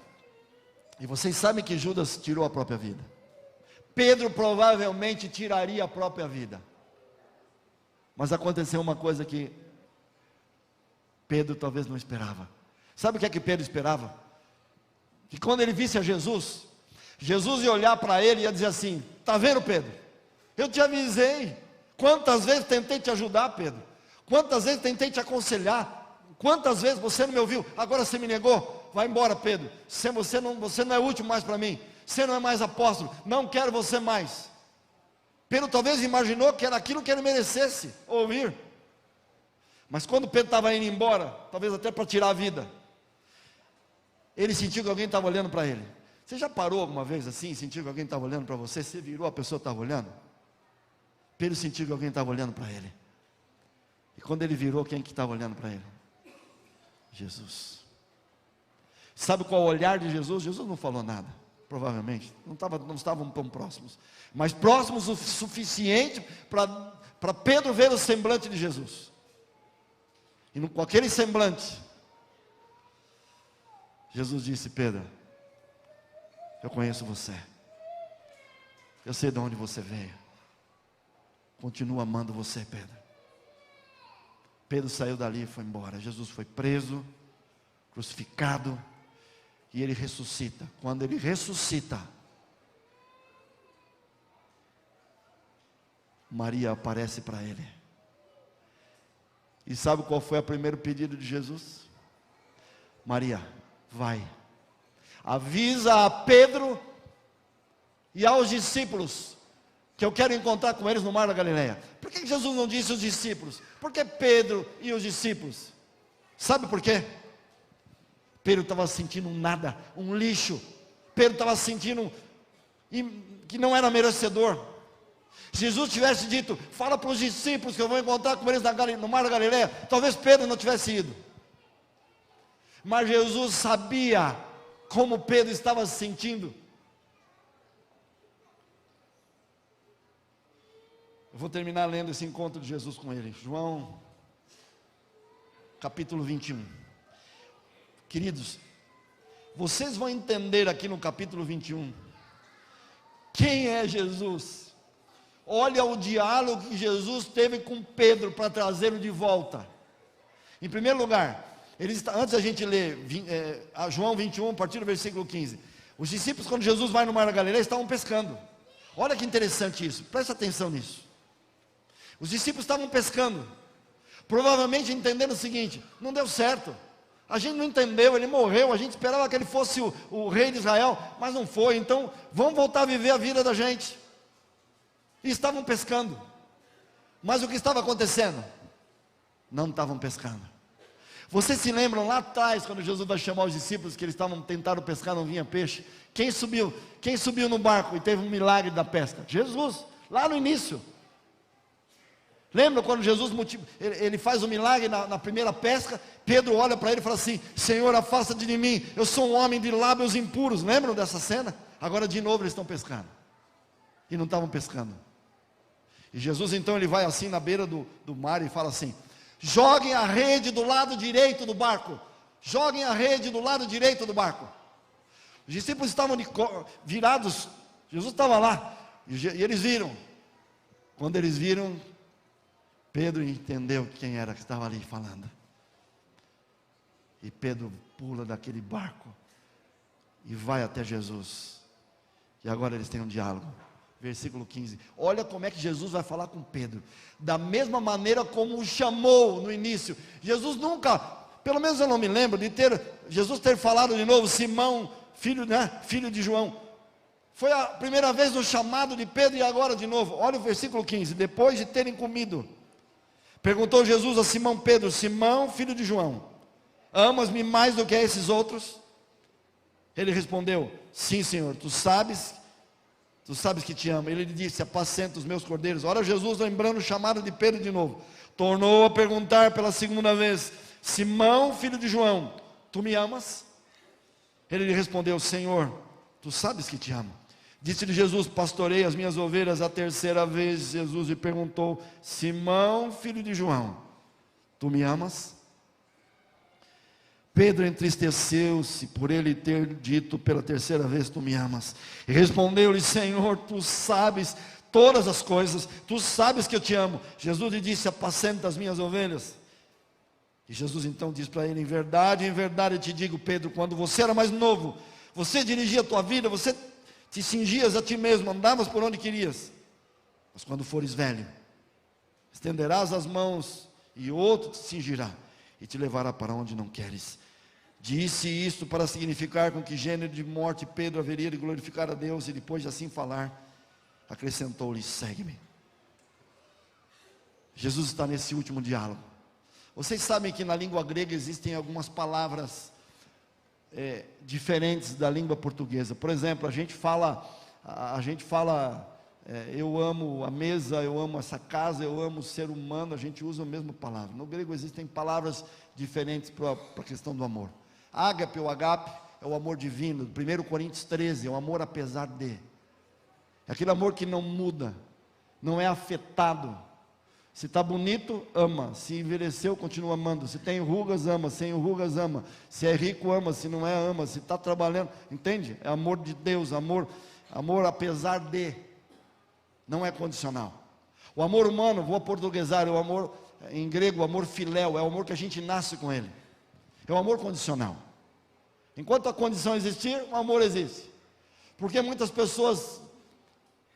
A: e vocês sabem que Judas tirou a própria vida. Pedro provavelmente tiraria a própria vida, mas aconteceu uma coisa que Pedro talvez não esperava. Sabe o que é que Pedro esperava? Que quando ele visse a Jesus, Jesus ia olhar para ele e ia dizer assim, está vendo, Pedro? Eu te avisei. Quantas vezes tentei te ajudar, Pedro? Quantas vezes tentei te aconselhar? Quantas vezes você não me ouviu? Agora você me negou? Vai embora, Pedro. Você não é útil mais para mim. Você não é mais apóstolo. Não quero você mais. Pedro talvez imaginou que era aquilo que ele merecesse ouvir. Mas quando Pedro estava indo embora, talvez até para tirar a vida, ele sentiu que alguém estava olhando para ele. Você já parou alguma vez assim, sentiu que alguém estava olhando para você? Você virou, a pessoa estava olhando? Pedro sentiu que alguém estava olhando para ele. E quando ele virou, quem que estava olhando para ele? Jesus. Sabe qual é o olhar de Jesus? Jesus não falou nada, provavelmente, não estavam tão próximos, mas próximos o suficiente para Pedro ver o semblante de Jesus. E com aquele semblante, Jesus disse: Pedro, eu conheço você, eu sei de onde você veio, continuo amando você, Pedro. Pedro saiu dali e foi embora. Jesus foi preso, crucificado, e ele ressuscita. Quando ele ressuscita, Maria aparece para ele. E sabe qual foi o primeiro pedido de Jesus? Maria, vai, avisa a Pedro e aos discípulos que eu quero encontrar com eles no mar da Galileia. Por que Jesus não disse os discípulos? Por que Pedro e os discípulos? Sabe por quê? Pedro estava sentindo um nada, um lixo. Pedro estava sentindo que não era merecedor. Se Jesus tivesse dito: fala para os discípulos que eu vou encontrar com eles no mar da Galileia, talvez Pedro não tivesse ido. Mas Jesus sabia como Pedro estava se sentindo. Eu vou terminar lendo esse encontro de Jesus com ele. João, capítulo 21. Queridos, vocês vão entender aqui no capítulo 21, quem é Jesus. Olha o diálogo que Jesus teve com Pedro para trazê-lo de volta. Em primeiro lugar, antes da gente ler João 21, a partir do versículo 15. Os discípulos, quando Jesus vai no mar da Galileia, estavam pescando. Olha que interessante isso, presta atenção nisso. Os discípulos estavam pescando, provavelmente entendendo o seguinte: não deu certo, a gente não entendeu, ele morreu, a gente esperava que ele fosse o rei de Israel, mas não foi, então vamos voltar a viver a vida da gente. E estavam pescando, mas o que estava acontecendo? Não estavam pescando. Vocês se lembram lá atrás, quando Jesus vai chamar os discípulos, que eles tentaram pescar, não vinha peixe? Quem subiu no barco e teve um milagre da pesca? Jesus, lá no início. Lembra quando Jesus ele faz o milagre na primeira pesca? Pedro olha para ele e fala assim: Senhor, afasta-te de mim, eu sou um homem de lábios impuros. Lembram dessa cena? Agora de novo eles estão pescando, e não estavam pescando. E Jesus então ele vai assim na beira do mar e fala assim: joguem a rede do lado direito do barco. Joguem a rede do lado direito do barco. Os discípulos estavam virados, Jesus estava lá, e eles viram. Quando eles viram, Pedro entendeu quem era que estava ali falando. E Pedro pula daquele barco e vai até Jesus. E agora eles têm um diálogo. Versículo 15. Olha como é que Jesus vai falar com Pedro. Da mesma maneira como o chamou no início. Jesus nunca, pelo menos eu não me lembro de Jesus ter falado de novo: Simão, filho de João. Foi a primeira vez no chamado de Pedro e agora de novo. Olha o versículo 15. Depois de terem comido, perguntou Jesus a Simão Pedro: Simão, filho de João, amas-me mais do que a esses outros? Ele respondeu: sim, Senhor, tu sabes que te amo. Ele lhe disse: apacenta os meus cordeiros. Ora, Jesus, lembrando o chamado de Pedro de novo, tornou a perguntar pela segunda vez: Simão, filho de João, tu me amas? Ele lhe respondeu: Senhor, tu sabes que te amo. Disse-lhe Jesus: pastorei as minhas ovelhas. A terceira vez Jesus lhe perguntou: Simão, filho de João, tu me amas? Pedro entristeceu-se por ele ter dito pela terceira vez: tu me amas. E respondeu-lhe: Senhor, tu sabes todas as coisas, tu sabes que eu te amo. Jesus lhe disse: apacenta as minhas ovelhas. E Jesus então diz para ele: em verdade eu te digo, Pedro, quando você era mais novo, você dirigia a tua vida, você te cingias a ti mesmo, andavas por onde querias. Mas quando fores velho, estenderás as mãos e outro te cingirá e te levará para onde não queres. Disse isto para significar com que gênero de morte Pedro haveria de glorificar a Deus. E depois de assim falar, acrescentou-lhe: segue-me. Jesus está nesse último diálogo. Vocês sabem que na língua grega existem algumas palavras diferentes da língua portuguesa. Por exemplo, a gente fala eu amo a mesa, eu amo essa casa, eu amo o ser humano, a gente usa a mesma palavra. No grego existem palavras diferentes para a questão do amor. Ágape ou agape é o amor divino, 1 Coríntios 13, é o amor apesar de. É aquele amor que não muda, não é afetado. Se está bonito, ama. Se envelheceu, continua amando. Se tem rugas, ama. Sem rugas, ama. Se é rico, ama. Se não é, ama. Se está trabalhando, entende? É amor de Deus, amor apesar de. Não é condicional. O amor humano, vou aportuguesar, o amor, em grego, o amor filéu, é o amor que a gente nasce com ele. É o amor condicional. Enquanto a condição existir, o amor existe. Porque muitas pessoas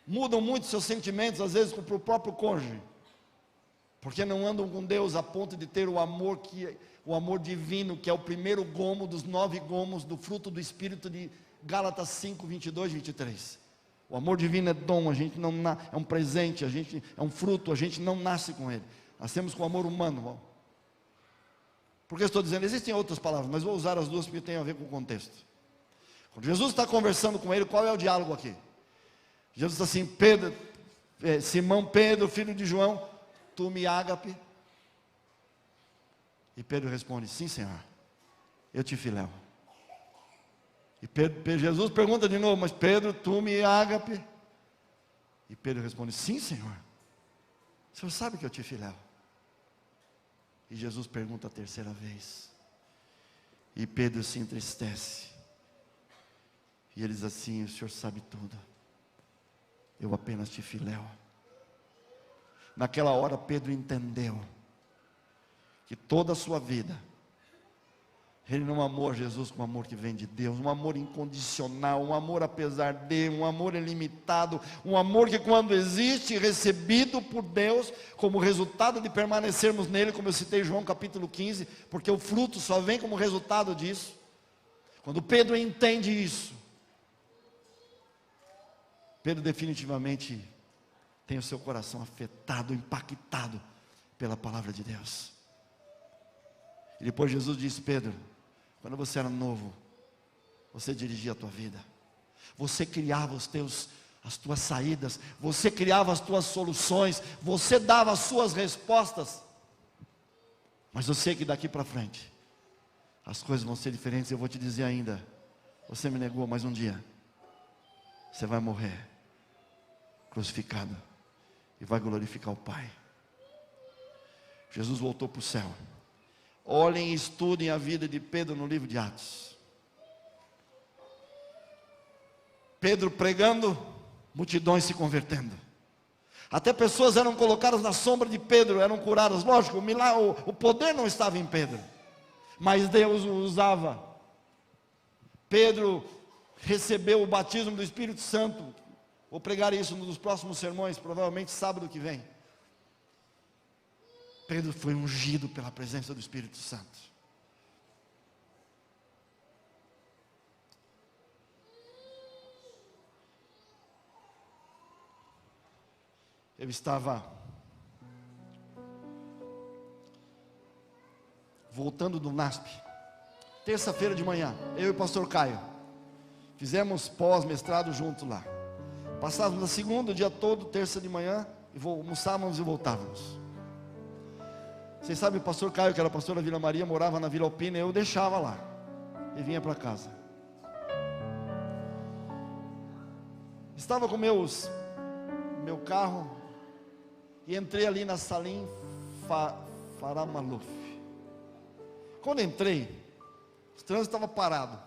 A: mudam muito seus sentimentos, às vezes para o próprio cônjuge. Porque não andam com Deus a ponto de ter o amor divino, que é o primeiro gomo dos 9 gomos do fruto do Espírito de Gálatas 5, 22, 23. O amor divino é dom, a gente não é um presente, é um fruto, a gente não nasce com ele. Nascemos com o amor humano. Porque eu estou dizendo, existem outras palavras, mas vou usar as duas porque tem a ver com o contexto. Quando Jesus está conversando com ele, qual é o diálogo aqui? Jesus está assim, Simão Pedro, filho de João, tu me ágape? E Pedro responde, sim Senhor, eu te filéu. E Jesus pergunta de novo, mas Pedro, tu me ágape? E Pedro responde, sim Senhor, o Senhor sabe que eu te filéu. E Jesus pergunta a terceira vez, e Pedro se entristece, e ele diz assim, o Senhor sabe tudo, eu apenas te filéu. Naquela hora Pedro entendeu que toda a sua vida ele não amou a Jesus com o amor que vem de Deus, um amor incondicional, um amor apesar de, um amor ilimitado, um amor que quando existe, recebido por Deus, como resultado de permanecermos nele, como eu citei João capítulo 15, porque o fruto só vem como resultado disso. Quando Pedro entende isso, Pedro definitivamente tem o seu coração afetado, impactado pela palavra de Deus. E depois Jesus disse, Pedro, quando você era novo, você dirigia a tua vida, você criava as tuas saídas, você criava as tuas soluções, você dava as suas respostas, mas eu sei que daqui para frente, as coisas vão ser diferentes. Eu vou te dizer ainda, você me negou, mas um dia, você vai morrer, crucificado, e vai glorificar o Pai. Jesus voltou para o céu. Olhem e estudem a vida de Pedro no livro de Atos. Pedro pregando, multidões se convertendo. Até pessoas eram colocadas na sombra de Pedro, eram curadas. Lógico, o poder não estava em Pedro, mas Deus o usava. Pedro recebeu o batismo do Espírito Santo. Vou pregar isso nos próximos sermões, provavelmente sábado que vem. Pedro foi ungido pela presença do Espírito Santo. Eu estava voltando do NASP, terça-feira de manhã, eu e o pastor Caio, fizemos pós-mestrado junto lá. Passávamos a segunda, o dia todo, terça de manhã, e almoçávamos e voltávamos. Vocês sabem, o pastor Caio, que era pastor da Vila Maria, morava na Vila Alpina, eu deixava lá, e vinha para casa. Estava com meu carro, e entrei ali na Salim Faramaluf. Quando entrei, o trânsito estava parado.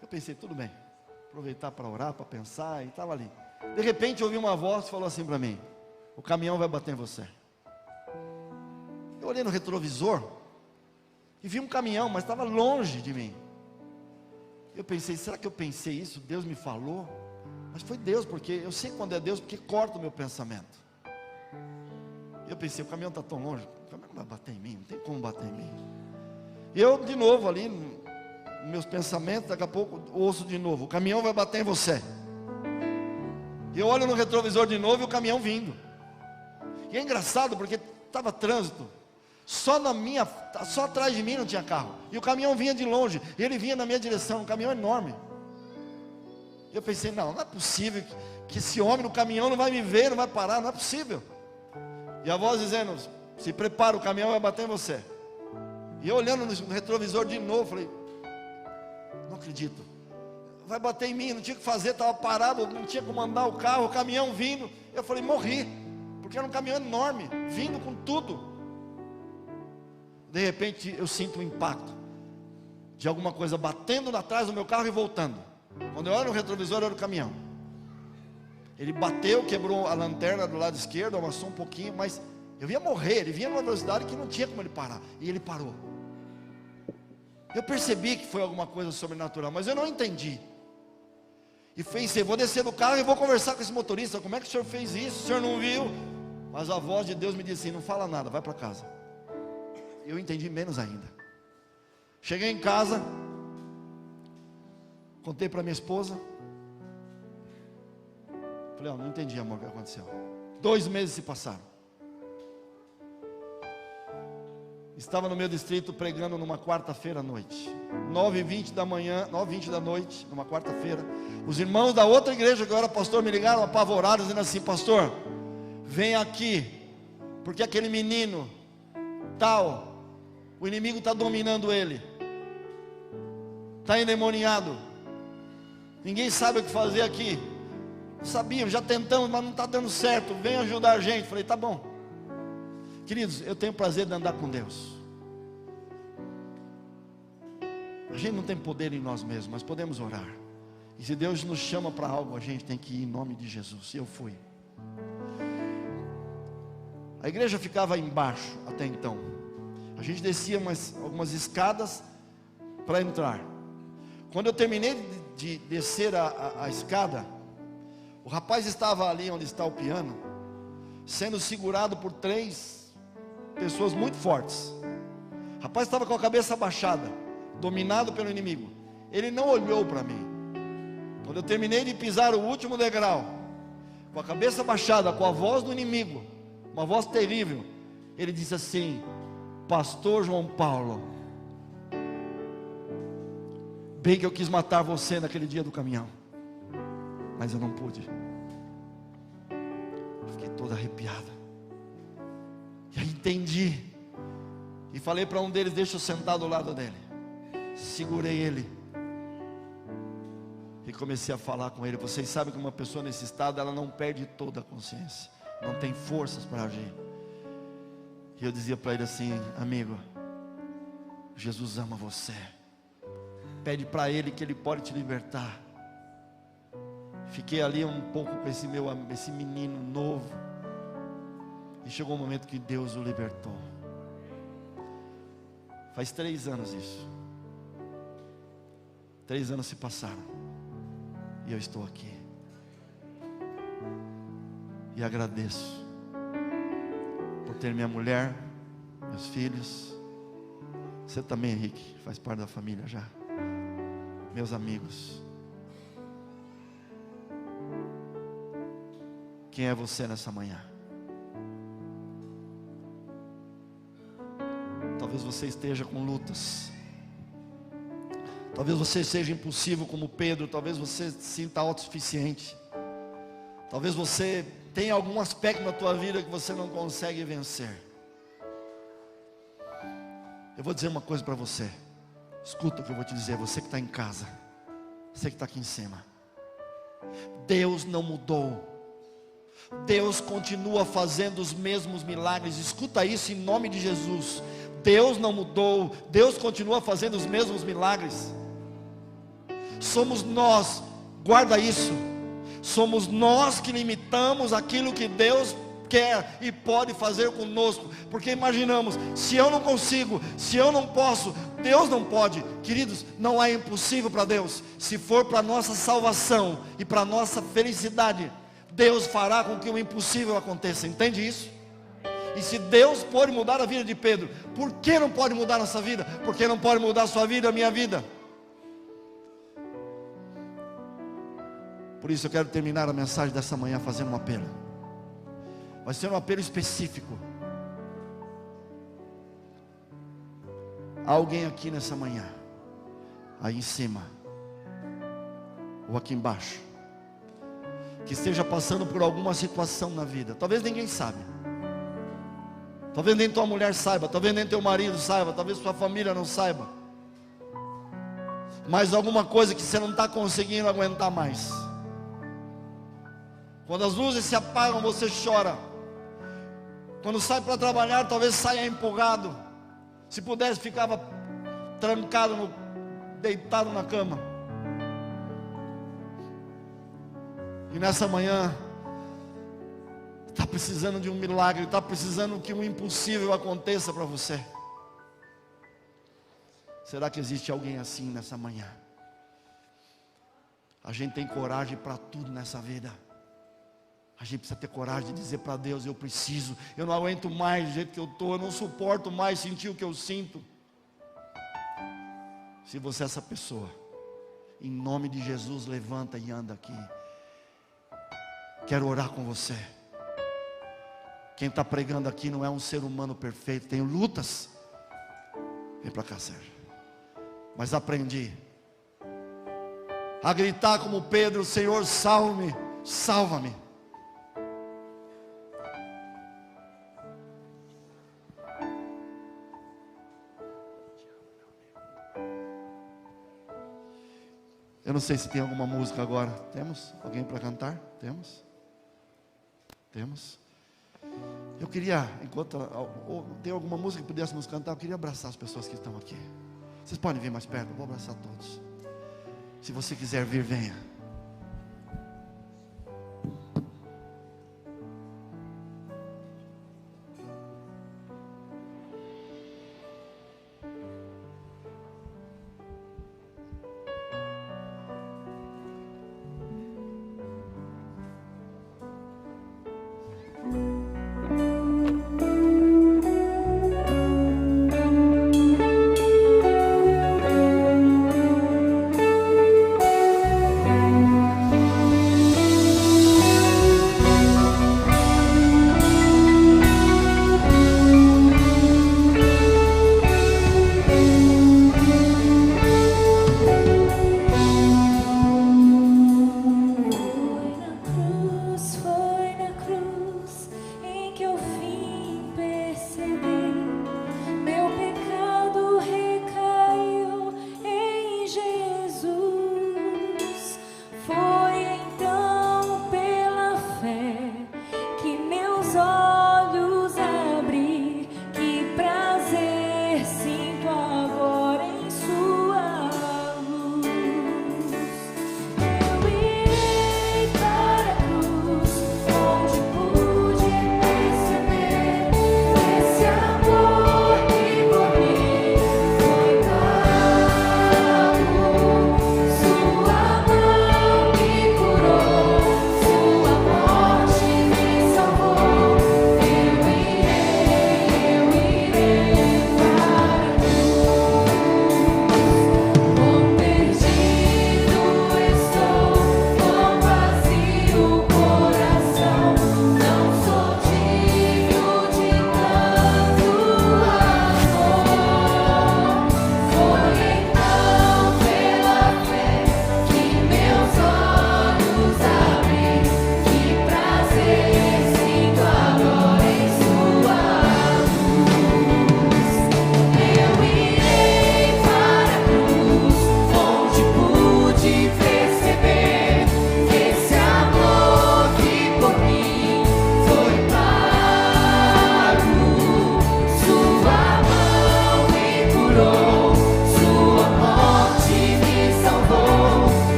A: Eu pensei, tudo bem, aproveitar para orar, para pensar, e estava ali. De repente ouvi uma voz que falou assim para mim, o caminhão vai bater em você. Eu olhei no retrovisor e vi um caminhão, mas estava longe de mim. Eu pensei, será que eu pensei isso? Deus me falou? Mas foi Deus, porque eu sei quando é Deus, porque corta o meu pensamento. Eu pensei, o caminhão está tão longe, o caminhão não vai bater em mim, não tem como bater em mim. E eu de novo ali, meus pensamentos, daqui a pouco ouço de novo, o caminhão vai bater em você. E eu olho no retrovisor de novo e o caminhão vindo. E é engraçado porque estava trânsito, só atrás de mim não tinha carro, e o caminhão vinha de longe, e ele vinha na minha direção, um caminhão enorme. Eu pensei, não é possível que esse homem no caminhão não vai me ver, não vai parar, não é possível. E a voz dizendo, se prepara, o caminhão vai bater em você. E eu olhando no retrovisor de novo, falei, não acredito, vai bater em mim, não tinha o que fazer, estava parado, não tinha como andar o carro, o caminhão vindo. Eu falei, morri, porque era um caminhão enorme, vindo com tudo. De repente eu sinto um impacto de alguma coisa batendo atrás do meu carro e voltando. Quando eu olho no retrovisor, era o caminhão. Ele bateu, quebrou a lanterna do lado esquerdo, amassou um pouquinho, mas eu ia morrer. Ele vinha numa velocidade que não tinha como ele parar, e ele parou. Eu percebi que foi alguma coisa sobrenatural, mas eu não entendi. E pensei, vou descer do carro e vou conversar com esse motorista. Como é que o senhor fez isso? O senhor não viu? Mas a voz de Deus me disse assim, não fala nada, vai para casa. Eu entendi menos ainda. Cheguei em casa, contei para minha esposa. Falei, não entendi, amor, o que aconteceu. 2 meses se passaram. Estava no meu distrito pregando numa quarta-feira à noite, 9h20 da manhã, 9h20 da noite, numa quarta-feira. Os irmãos da outra igreja que eu era pastor me ligaram apavorados, dizendo assim, pastor, vem aqui, porque aquele menino tal, o inimigo está dominando ele, está endemoniado, ninguém sabe o que fazer aqui. Sabiam, já tentamos, mas não está dando certo, vem ajudar a gente. Falei, tá bom. Queridos, eu tenho prazer de andar com Deus. A gente não tem poder em nós mesmos, mas podemos orar. E se Deus nos chama para algo, a gente tem que ir em nome de Jesus. E eu fui. A igreja ficava embaixo até então. A gente descia algumas escadas para entrar. Quando eu terminei de descer a escada, o rapaz estava ali onde está o piano, sendo segurado por 3 pessoas muito fortes. O rapaz estava com a cabeça abaixada, dominado pelo inimigo. Ele não olhou para mim. Quando eu terminei de pisar o último degrau, com a cabeça abaixada, com a voz do inimigo, uma voz terrível, ele disse assim, pastor João Paulo, bem que eu quis matar você naquele dia do caminhão, mas eu não pude. Eu fiquei toda arrepiada. E aí entendi. E falei para um deles, deixa eu sentar do lado dele. Segurei ele. E comecei a falar com ele. Vocês sabem que uma pessoa nesse estado, ela não perde toda a consciência. Não tem forças para agir. E eu dizia para ele assim, amigo, Jesus ama você. Pede para ele que ele pode te libertar. Fiquei ali um pouco com esse menino novo. E chegou um momento que Deus o libertou. Faz 3 anos isso. 3 anos se passaram. E eu estou aqui. E agradeço por ter minha mulher, meus filhos. Você também, Henrique, faz parte da família já. Meus amigos. Quem é você nessa manhã? Talvez você esteja com lutas. Talvez você seja impulsivo como Pedro. Talvez você se sinta autossuficiente. Talvez você tenha algum aspecto na tua vida que você não consegue vencer. Eu vou dizer uma coisa para você. Escuta o que eu vou te dizer. Você que está em casa, você que está aqui em cima, Deus não mudou. Deus continua fazendo os mesmos milagres. Escuta isso em nome de Jesus. Deus não mudou. Deus continua fazendo os mesmos milagres. Somos nós, guarda isso, somos nós que limitamos aquilo que Deus quer e pode fazer conosco, porque imaginamos, se eu não consigo, se eu não posso, Deus não pode. Queridos, não há impossível para Deus. Se for para nossa salvação e para nossa felicidade, Deus fará com que o impossível aconteça. Entende isso? E se Deus pode mudar a vida de Pedro, por que não pode mudar a nossa vida? Por que não pode mudar a sua vida, a minha vida? Por isso eu quero terminar a mensagem dessa manhã fazendo um apelo. Vai ser um apelo específico. Há alguém aqui nessa manhã, aí em cima, ou aqui embaixo, que esteja passando por alguma situação na vida. Talvez ninguém sabe. Talvez nem tua mulher saiba, talvez nem teu marido saiba, talvez sua família não saiba. Mas alguma coisa que você não está conseguindo aguentar mais. Quando as luzes se apagam, você chora. Quando sai para trabalhar, talvez saia empolgado. Se pudesse, ficava trancado, deitado na cama. E nessa manhã, está precisando de um milagre, está precisando que o impossível aconteça para você. Será que existe alguém assim nessa manhã? A gente tem coragem para tudo nessa vida. A gente precisa ter coragem de dizer para Deus: eu preciso, eu não aguento mais do jeito que eu estou, eu não suporto mais sentir o que eu sinto. Se você é essa pessoa, em nome de Jesus, levanta e anda aqui. Quero orar com você. Quem está pregando aqui não é um ser humano perfeito, tem lutas. Vem para cá, Sérgio. Mas aprendi a gritar como Pedro: Senhor, salve-me, salva-me. Eu não sei se tem alguma música agora. Temos? Alguém para cantar? Temos? Temos? Eu queria, enquanto tem alguma música que pudéssemos cantar, eu queria abraçar as pessoas que estão aqui. Vocês podem vir mais perto? Eu vou abraçar todos. Se você quiser vir, venha.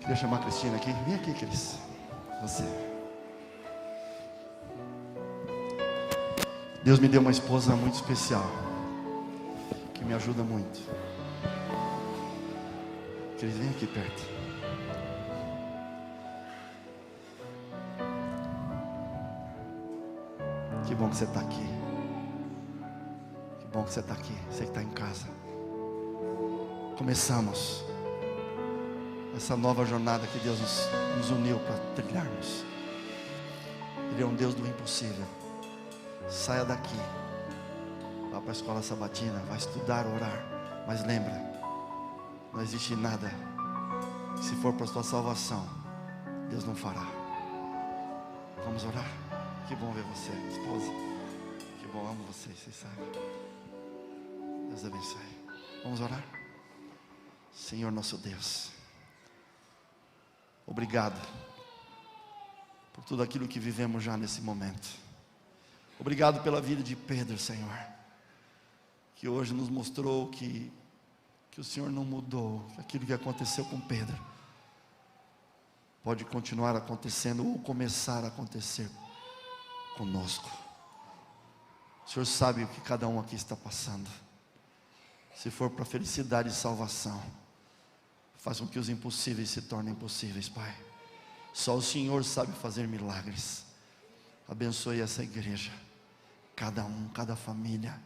A: Queria chamar a Cristina aqui. Vem aqui, Cris. Você. Deus me deu uma esposa muito especial, que me ajuda muito. Cris, vem aqui perto. Que bom que você está aqui. Que bom que você está aqui. Você que está em casa. Começamos essa nova jornada que Deus nos uniu para trilharmos. Ele é um Deus do impossível. Saia daqui, vá para a escola sabatina, vai estudar, orar. Mas lembra, não existe nada que, se for para a sua salvação, Deus não fará. Vamos orar? Que bom ver você, esposa. Que bom, amo vocês, vocês sabem. Deus abençoe. Vamos orar? Senhor nosso Deus, obrigado por tudo aquilo que vivemos já nesse momento. Obrigado pela vida de Pedro, Senhor, que hoje nos mostrou que o Senhor não mudou. Aquilo que aconteceu com Pedro pode continuar acontecendo ou começar a acontecer conosco. O Senhor sabe o que cada um aqui está passando. Se for para felicidade e salvação, faz com que os impossíveis se tornem possíveis, Pai. Só o Senhor sabe fazer milagres. Abençoe essa igreja, cada um, cada família.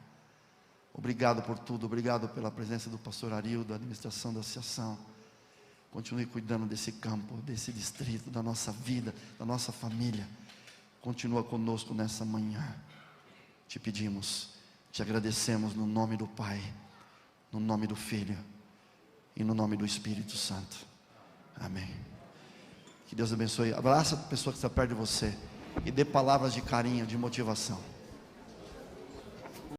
A: Obrigado por tudo, obrigado pela presença do pastor Arildo, da administração da associação. Continue cuidando desse campo, desse distrito, da nossa vida, da nossa família. Continua conosco nessa manhã. Te pedimos, te agradecemos no nome do Pai, no nome do Filho e no nome do Espírito Santo. Amém. Que Deus abençoe. Abraça a pessoa que está perto de você e dê palavras de carinho, de motivação.